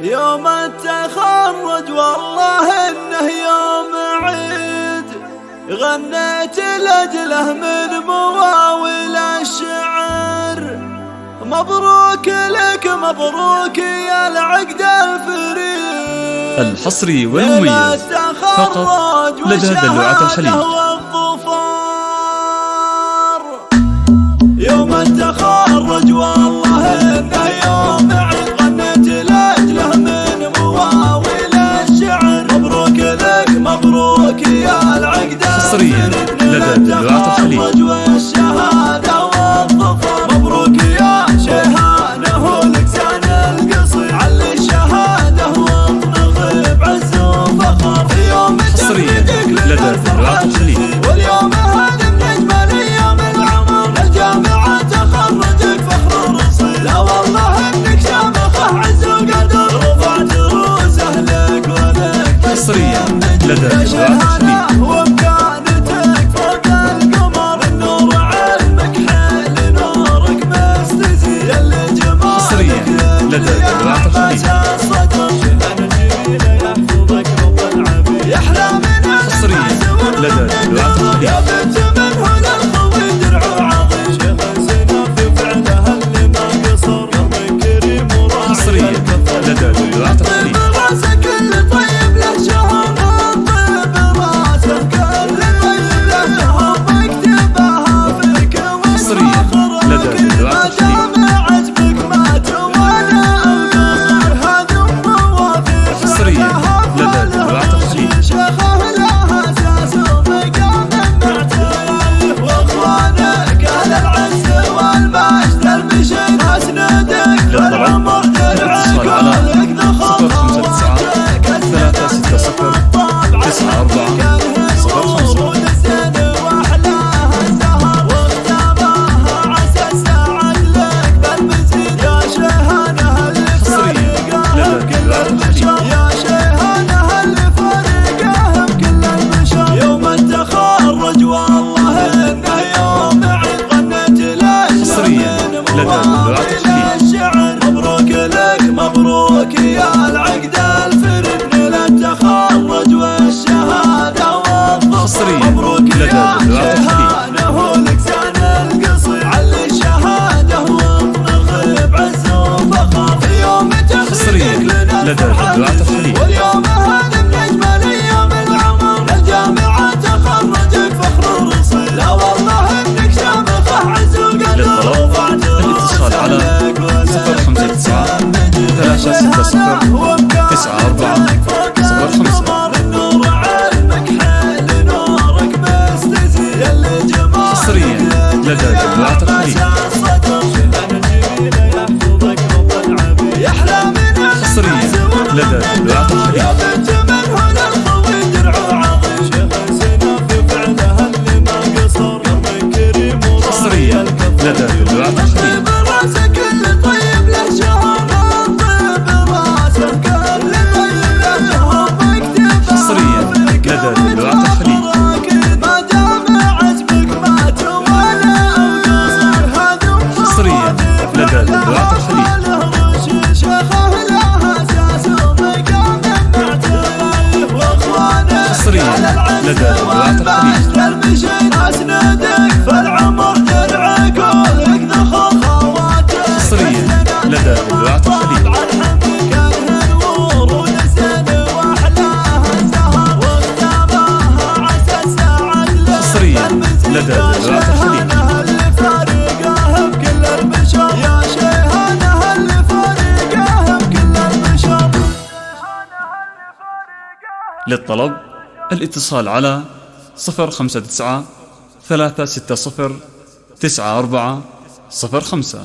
يوم التخرج والله انه يوم عيد، غنيت لاجله من مواويل الشعر. مبروك لك مبروك يا العقد الفريد، الحصري والمميز فقط لدى دلوعة الخليج. يوم التخرج والله انه يوم عيد، غنيت لاجله من مواويل الشعر. مبروك لك مبروك يا العقد حصريا لدى دلوعة الخليج. والشهادة والظفر. مبروك يا شيهانه لسان القصير، علي الشهادة واطنخ بعز وفخر. حصريا لدى دلوعة الخليج. واليوم هذا من اجمل ايام العمر، الجامعة تخرجك فخر رصيد. لا والله انك شامخه عز وقدر، رفعت روسه لك ولك. حصريا لدى دلوعة الخليج. وبكانتك فوق القمر، النور علمك حيل نورك مستزيد. اللي جمالك حصريا لدى دلوعة الخليج. حصريا لدى دلوعة الخليج. يا بنت من هنا الخوي درع عظيم، شيخ سنا في فعلها اللي ما قصر. قلبك كريم وراعي حصريا لدى دلوعة الخليج. راسك اللي طيب له شهر، طيب راسك اللي طيب له شهر. مكتبها فيك حصريا لدى دلوعة الخليج. عجبك ما توالى القصر، هذا موافق. حصريا لدى دلوعة الخليج. شيخه لها اساس ومقام معتيه، واخوانك اهل العز والمجد المشين اسندك. فالعمر درعك ولك ذخر خواتك، الزين 360 94 الزين واحلاها الزهر. واختامها عسى السعد لك بالمزيد، يا شيهانه اللي فارقه بكل البشر. يا شيهانه اللي فارقه بكل البشر. يوم التخرج والله انه يوم عيد، غنيت حصريا لاجله لدى دلوعة الخليج. الشعر. مبروك لك مبروك يا العقد الفريد، نيل التخرج والشهادة والظفر. حصريا مبروك لدى يا دلوعة الخليج. شيهانه لسان القصير، علي الشهادة واطنخ بعز وفخر. يوم حصريا تخرجك لنا لدى دلوعة الخليج. واليوم هذا من اجمل ايام العمر، الجامعة تخرجك فخر رصيد. لا والله انك شامخه عز وقدر، للطلب الاتصال على 059 360 94 05. النور علمك حيل نورك مستزيد. اللي جمالك حصريا لدى دلوعة الخليج. حصريا لدى دلوعة الخليج. يا بنت من هنا الخوي درع عظيم، شيخ سنا في فعلها اللي ما قصر. قلبك كريم حصريا لدى دلوعة الخليج. راسك اللي طيب له شهر، طيب راسك اللي طيب له شهر. مكتبها حصريا لدى دلوعة الخليج. ما دام عجبك ما توالى القصر، هذا حصريا لدى دلوعة الخليج. شيخه لها اساس ومقام معتيه، واخوانك حصريا لدى دلوعة الخليج. المشين اسندك. فالعمر درعك ولك ذخر خواتك. حصريا لدى دلوعة الخليج. حصريا لدى دلوعة الخليج. للطلب الاتصال على 059 360 94 05.